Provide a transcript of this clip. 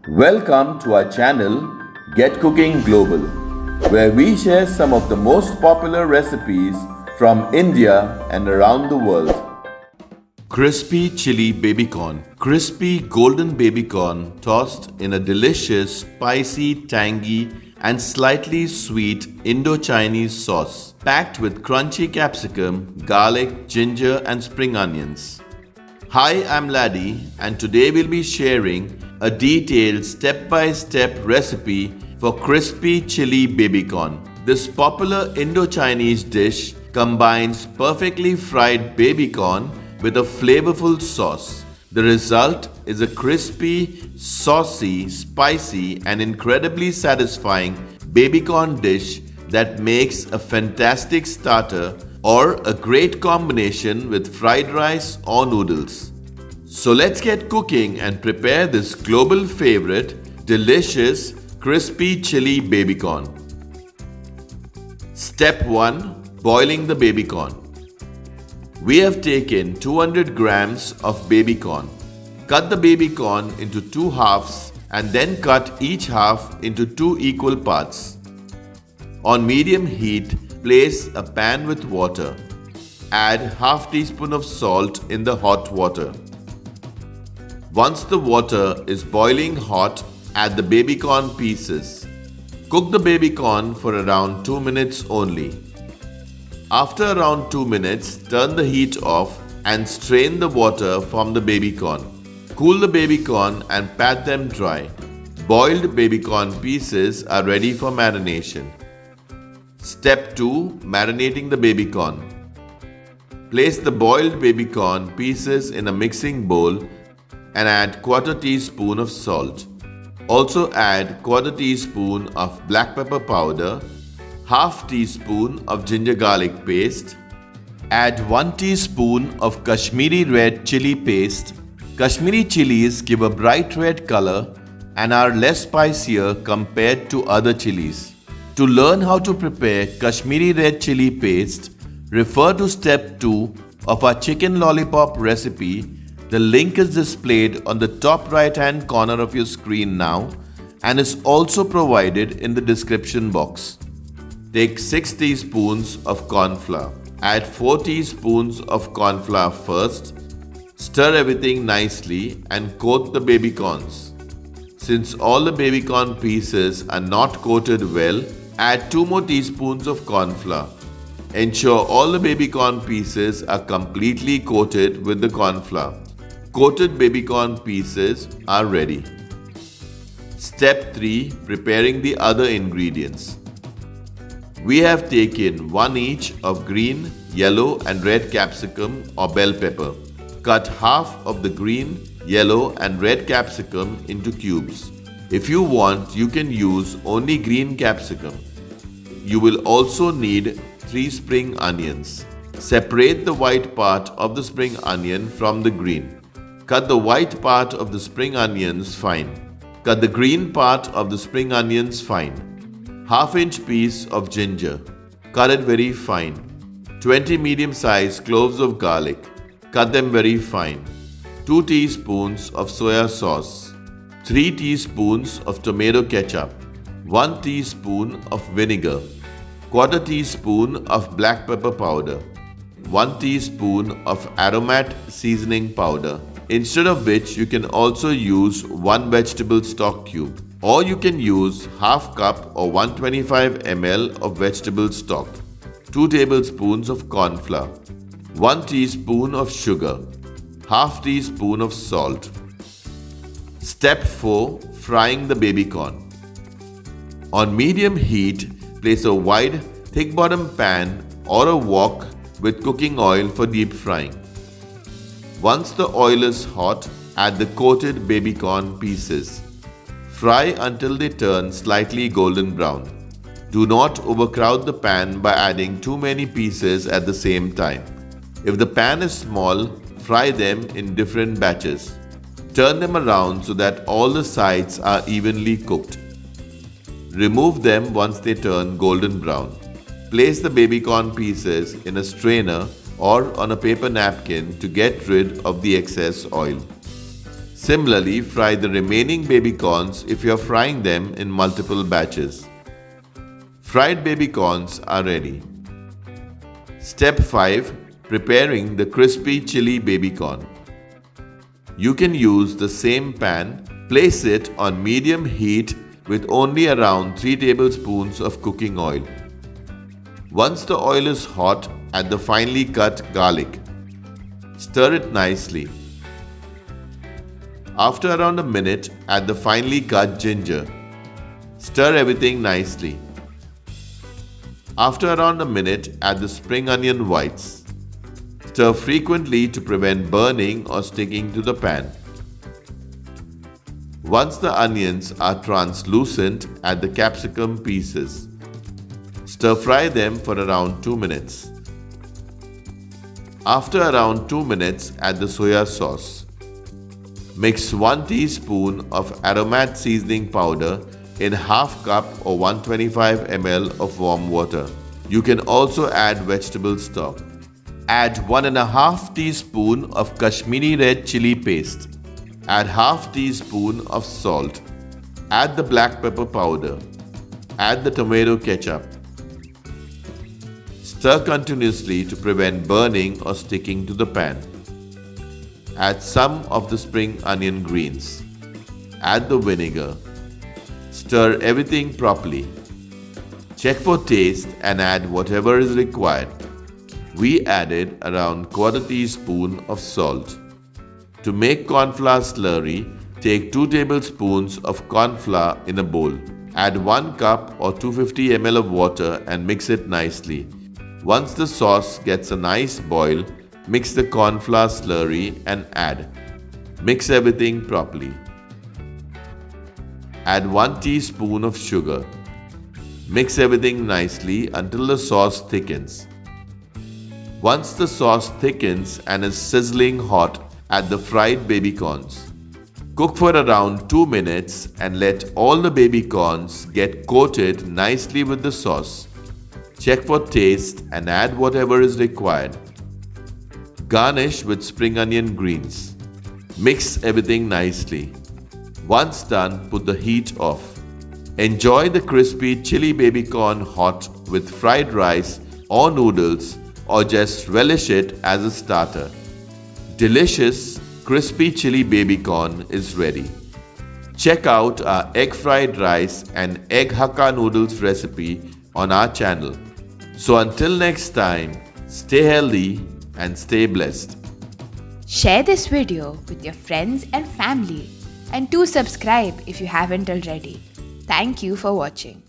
Welcome to our channel Get Cooking Global, where we share some of the most popular recipes from India and around the world. Crispy Chilli Baby Corn. Crispy golden baby corn tossed in a delicious, spicy, tangy, and slightly sweet Indo-Chinese sauce, packed with crunchy capsicum, garlic, ginger, and spring onions. Hi, I'm Laddie, and today we'll be sharing a detailed step-by-step recipe for crispy chili baby corn. This popular Indo-Chinese dish combines perfectly fried baby corn with a flavorful sauce. The result is a crispy, saucy, spicy, and incredibly satisfying baby corn dish that makes a fantastic starter or a great combination with fried rice or noodles. So let's get cooking and prepare this global favorite, delicious, crispy chili baby corn. Step 1. Boiling the baby corn. We have taken 200 grams of baby corn. Cut the baby corn into 2 halves and then cut each half into 2 equal parts. On medium heat, place a pan with water. Add half teaspoon of salt in the hot water. Once the water is boiling hot, add the baby corn pieces. Cook the baby corn for around 2 minutes only. After around 2 minutes, turn the heat off and strain the water from the baby corn. Cool the baby corn and pat them dry. Boiled baby corn pieces are ready for marination. Step 2. Marinating the baby corn. Place the boiled baby corn pieces in a mixing bowl and add quarter teaspoon of salt. Also add quarter teaspoon of black pepper powder, half teaspoon of ginger garlic paste. Add 1 teaspoon of Kashmiri red chili paste. Kashmiri chilies give a bright red color and are less spicier compared to other chilies. To learn how to prepare Kashmiri red chili paste, refer to step 2 of our chicken lollipop recipe. The link is displayed on the top right hand corner of your screen now and is also provided in the description box. Take 6 teaspoons of corn flour. Add 4 teaspoons of corn flour first. Stir everything nicely and coat the baby corns. Since all the baby corn pieces are not coated well, add 2 more teaspoons of corn flour. Ensure all the baby corn pieces are completely coated with the corn flour. Coated baby corn pieces are ready. Step 3. Preparing the other ingredients. We have taken 1 each of green, yellow and red capsicum or bell pepper. Cut half of the green, yellow and red capsicum into cubes. If you want, you can use only green capsicum. You will also need 3 spring onions. Separate the white part of the spring onion from the green. Cut the white part of the spring onions fine. Cut the green part of the spring onions fine. Half-inch piece of ginger. Cut it very fine. 20 medium-sized cloves of garlic. Cut them very fine. 2 teaspoons of soya sauce. 3 teaspoons of tomato ketchup. 1 teaspoon of vinegar. Quarter teaspoon of black pepper powder. 1 teaspoon of aromat seasoning powder, instead of which you can also use 1 vegetable stock cube, or you can use half cup or 125 ml of vegetable stock, 2 tablespoons of corn flour, 1 teaspoon of sugar, half teaspoon of salt. Step 4. Frying the baby corn. On medium heat, place a wide, thick bottom pan or a wok with cooking oil for deep frying. Once the oil is hot, add the coated baby corn pieces. Fry until they turn slightly golden brown. Do not overcrowd the pan by adding too many pieces at the same time. If the pan is small, fry them in different batches. Turn them around so that all the sides are evenly cooked. Remove them once they turn golden brown. Place the baby corn pieces in a strainer or on a paper napkin to get rid of the excess oil. Similarly, fry the remaining baby corns if you are frying them in multiple batches. Fried baby corns are ready. Step 5. Preparing the crispy chili baby corn. You can use the same pan. Place it on medium heat with only around 3 tablespoons of cooking oil. Once the oil is hot, add the finely cut garlic. Stir it nicely. After around a minute, add the finely cut ginger. Stir everything nicely. After around a minute, add the spring onion whites. Stir frequently to prevent burning or sticking to the pan. Once the onions are translucent, add the capsicum pieces. Stir fry them for around 2 minutes. After around 2 minutes, add the soya sauce. Mix 1 teaspoon of aromat seasoning powder in half cup or 125 ml of warm water. You can also add vegetable stock. Add 1.5 teaspoon of Kashmiri red chili paste. Add half teaspoon of salt. Add the black pepper powder. Add the tomato ketchup. Stir continuously to prevent burning or sticking to the pan. Add some of the spring onion greens. Add the vinegar. Stir everything properly. Check for taste and add whatever is required. We added around 1/4 teaspoon of salt. To make corn flour slurry, take 2 tablespoons of corn flour in a bowl. Add 1 cup or 250 ml of water and mix it nicely. Once the sauce gets a nice boil, mix the corn flour slurry and add. Mix everything properly. Add 1 teaspoon of sugar. Mix everything nicely until the sauce thickens. Once the sauce thickens and is sizzling hot, add the fried baby corns. Cook for around 2 minutes and let all the baby corns get coated nicely with the sauce. Check for taste and add whatever is required. Garnish with spring onion greens. Mix everything nicely. Once done, put the heat off. Enjoy the crispy chili baby corn hot with fried rice or noodles, or just relish it as a starter. Delicious crispy chili baby corn is ready. Check out our egg fried rice and egg Hakka Noodles recipe on our channel. So until next time, stay healthy and stay blessed. Share this video with your friends and family, and do subscribe if you haven't already. Thank you for watching.